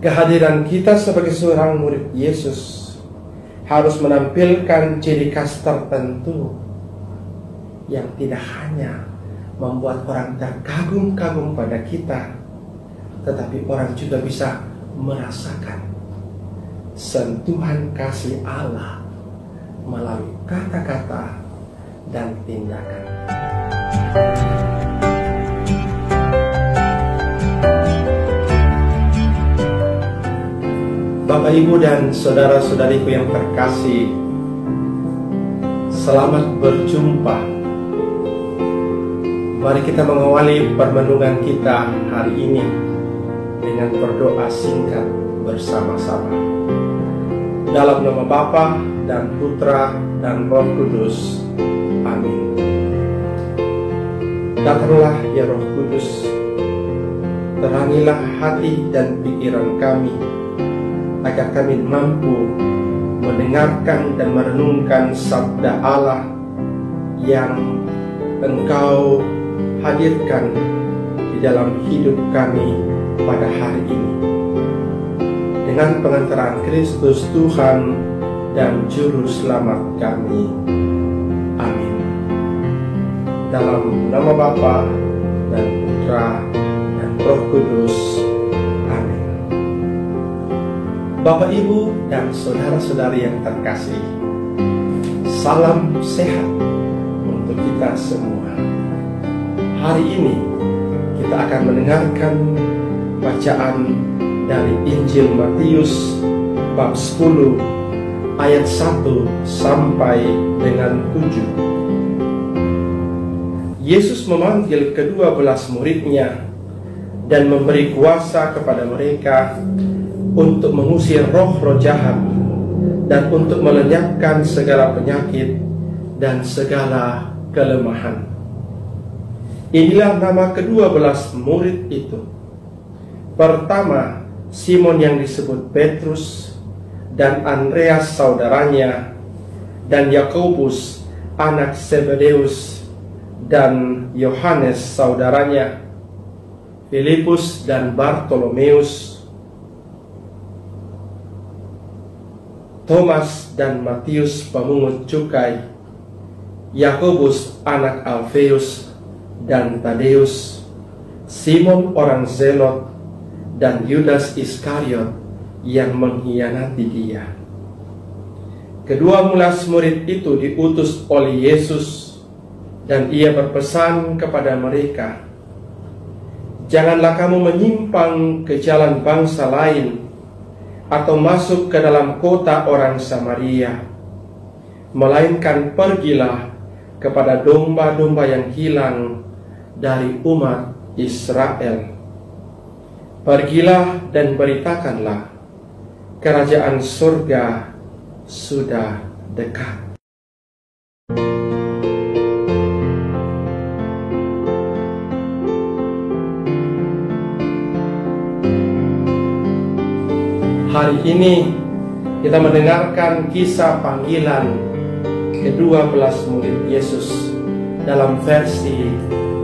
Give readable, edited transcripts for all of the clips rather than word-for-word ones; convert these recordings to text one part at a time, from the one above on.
Kehadiran kita sebagai seorang murid Yesus harus menampilkan ciri khas tertentu yang tidak hanya membuat orang terkagum-kagum pada kita, tetapi orang juga bisa merasakan sentuhan kasih Allah melalui kata-kata dan tindakan. Bapak, Ibu, dan saudara-saudariku yang terkasih, selamat berjumpa. Mari kita mengawali permenungan kita hari ini dengan berdoa singkat bersama-sama. Dalam nama Bapa dan Putra dan Roh Kudus. Amin. Datanglah ya Roh Kudus, terangilah hati dan pikiran kami, agar kami mampu mendengarkan dan merenungkan sabda Allah yang Engkau hadirkan di dalam hidup kami pada hari ini. Dengan pengantaran Kristus Tuhan dan Juru Selamat kami. Amin. Dalam nama Bapa dan Putra dan Roh Kudus. Bapak, Ibu, dan saudara-saudari yang terkasih, salam sehat untuk kita semua. Hari ini kita akan mendengarkan bacaan dari Injil Matius bab 10 ayat 1 sampai dengan 7. Yesus memanggil ke-12 muridnya dan memberi kuasa kepada mereka untuk mengusir roh-roh jahat dan untuk melenyapkan segala penyakit dan segala kelemahan. Inilah nama ke-12 murid itu. Pertama, Simon yang disebut Petrus, dan Andreas saudaranya, dan Yakobus anak Zebedeus, dan Yohanes saudaranya, Filipus dan Bartolomeus, Thomas dan Matius pemungut cukai, Yakobus anak Alfeus dan Tadeus, Simon orang Zelot, dan Yudas Iskariot yang mengkhianati dia. Ke-12 murid itu diutus oleh Yesus, dan ia berpesan kepada mereka, "Janganlah kamu menyimpang ke jalan bangsa lain atau masuk ke dalam kota orang Samaria, melainkan pergilah kepada domba-domba yang hilang dari umat Israel. Pergilah dan beritakanlah, kerajaan surga sudah dekat." Hari ini kita mendengarkan kisah panggilan ke-12 murid Yesus dalam versi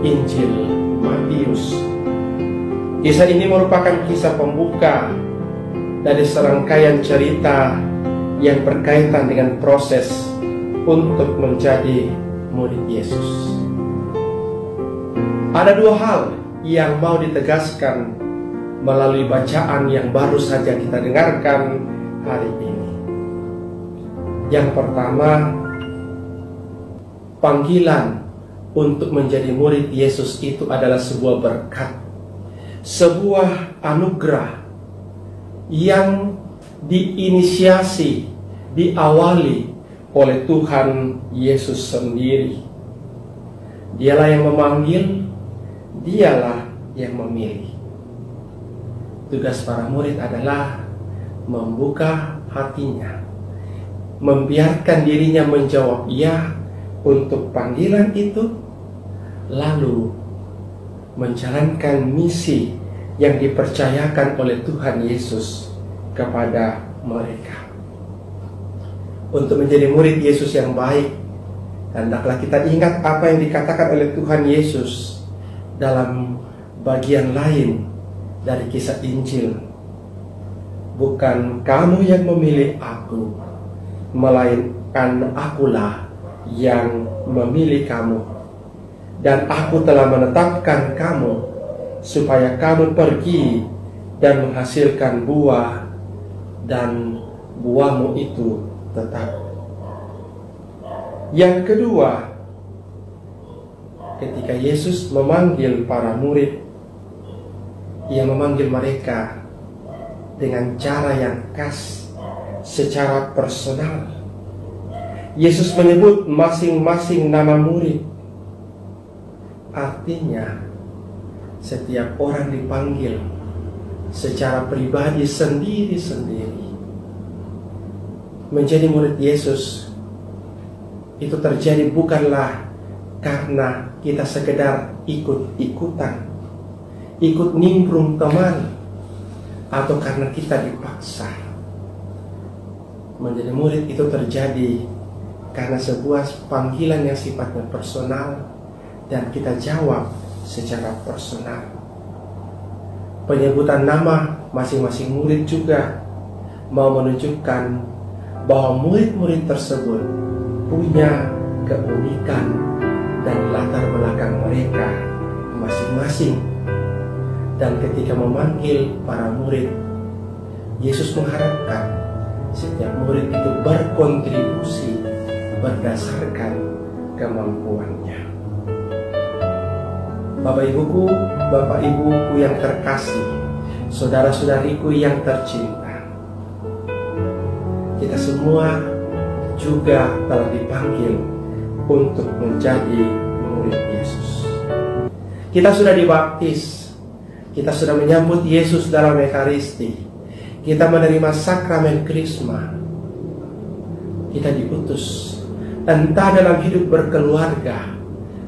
Injil Matius. Kisah ini merupakan kisah pembuka dari serangkaian cerita yang berkaitan dengan proses untuk menjadi murid Yesus. Ada dua hal yang mau ditegaskan melalui bacaan yang baru saja kita dengarkan hari ini. Yang pertama, panggilan untuk menjadi murid Yesus itu adalah sebuah berkat, sebuah anugerah yang diinisiasi, diawali oleh Tuhan Yesus sendiri. Dialah yang memanggil, dialah yang memilih. Tugas para murid adalah membuka hatinya, membiarkan dirinya menjawab ya untuk panggilan itu, lalu menjalankan misi yang dipercayakan oleh Tuhan Yesus kepada mereka. Untuk menjadi murid Yesus yang baik, hendaklah kita ingat apa yang dikatakan oleh Tuhan Yesus dalam bagian lain dari kisah Injil. bukan kamu yang memilih aku, melainkan akulah yang memilih kamu. Dan aku telah menetapkan kamu supaya kamu pergi dan menghasilkan buah, dan buahmu itu tetap. Yang kedua, ketika Yesus memanggil para murid, Ia memanggil mereka dengan cara yang khas, secara personal. Yesus menyebut masing-masing nama murid. Artinya, setiap orang dipanggil secara pribadi sendiri-sendiri. Menjadi murid Yesus itu terjadi bukanlah karena kita sekedar ikut-ikutan, ikut nimbrung teman, atau karena kita dipaksa. Menjadi murid itu terjadi karena sebuah panggilan yang sifatnya personal dan kita jawab secara personal. Penyebutan nama masing-masing murid juga mau menunjukkan bahwa murid-murid tersebut punya keunikan dan latar belakang mereka masing-masing. Dan ketika memanggil para murid, Yesus mengharapkan setiap murid itu berkontribusi berdasarkan kemampuannya. Bapak Ibuku, Bapak Ibuku yang terkasih, saudara-saudariku yang tercinta, kita semua juga telah dipanggil untuk menjadi murid Yesus. Kita sudah dibaptis, kita sudah menyambut Yesus dalam Ekaristi, kita menerima sakramen Krisma, kita diutus entah dalam hidup berkeluarga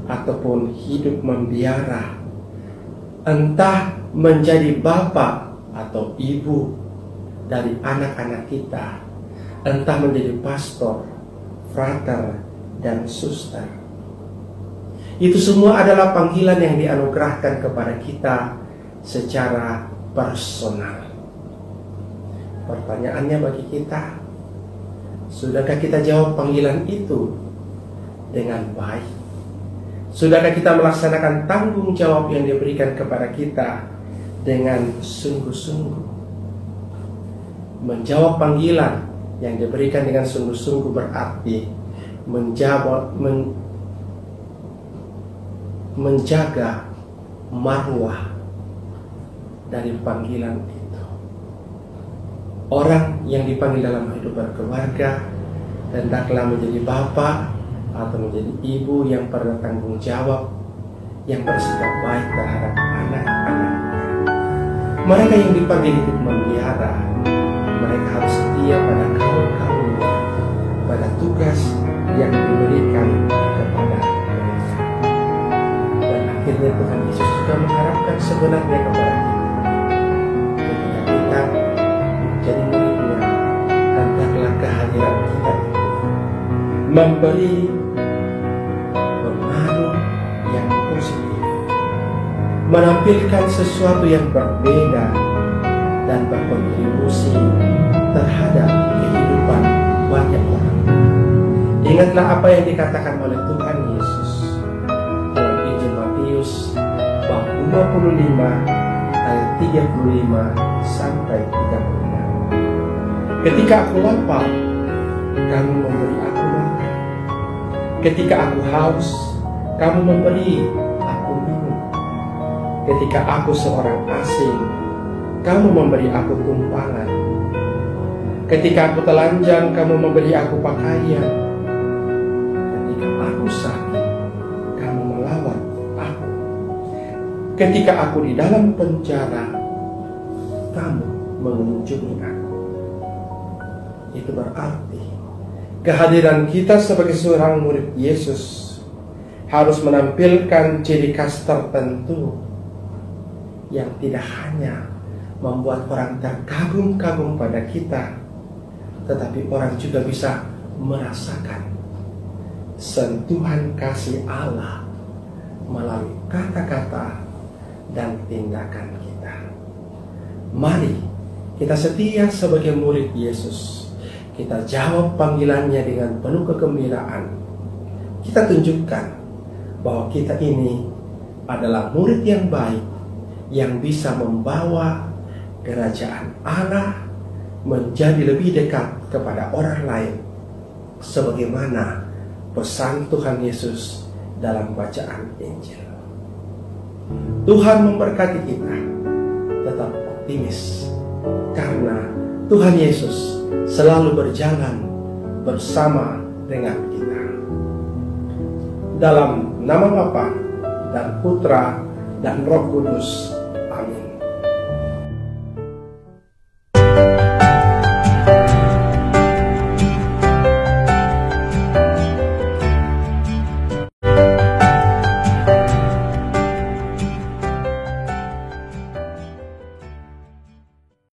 ataupun hidup membiara, entah menjadi bapak atau ibu dari anak-anak kita, entah menjadi pastor, frater, dan suster. Itu semua adalah panggilan yang dianugerahkan kepada kita secara personal. Pertanyaannya bagi kita, sudahkah kita jawab panggilan itu dengan baik? Sudahkah kita melaksanakan tanggung jawab yang diberikan kepada kita dengan sungguh-sungguh? Menjawab panggilan yang diberikan dengan sungguh-sungguh berarti menjaga marwah dari panggilan itu. Orang yang dipanggil dalam hidup berkeluarga hendaklah menjadi bapak atau menjadi ibu yang bertanggung jawab, yang bersikap baik terhadap anak-anak. Mereka yang dipanggil hidup membiara, mereka harus setia pada kaum-kaumnya, pada tugas yang diberikan kepada mereka. Dan akhirnya Tuhan Yesus juga mengharapkan sebenarnya kepada kita, ketika kita jadi muridnya, hendaklah kehadiran kita memberi pengaruh yang positif, menampilkan sesuatu yang berbeda dan berkontribusi terhadap kehidupan banyak orang. Ingatlah apa yang dikatakan oleh Tuhan Yesus dalam Injil Matius bab 25 ayat 35 sampai 36. Ketika aku lapar, kamu memberi aku makan. Ketika aku haus, kamu memberi aku minum. Ketika aku seorang asing, kamu memberi aku tumpangan. Ketika aku telanjang, kamu memberi aku pakaian. Ketika aku sakit, kamu melawat aku. Ketika aku di dalam penjara, kamu mengunjungi aku. Itu berarti kehadiran kita sebagai seorang murid Yesus harus menampilkan ciri khas tertentu yang tidak hanya membuat orang terkagum-kagum pada kita, tetapi orang juga bisa merasakan sentuhan kasih Allah melalui kata-kata dan tindakan kita. Mari kita setia sebagai murid Yesus. Kita jawab panggilannya dengan penuh kegembiraan. Kita tunjukkan bahwa kita ini adalah murid yang baik, yang bisa membawa kerajaan Allah menjadi lebih dekat kepada orang lain, sebagaimana pesan Tuhan Yesus dalam bacaan Injil. Tuhan memberkati kita, tetap optimis, karena Tuhan Yesus selalu berjalan bersama dengan kita. Dalam nama Bapa dan Putra dan Roh Kudus.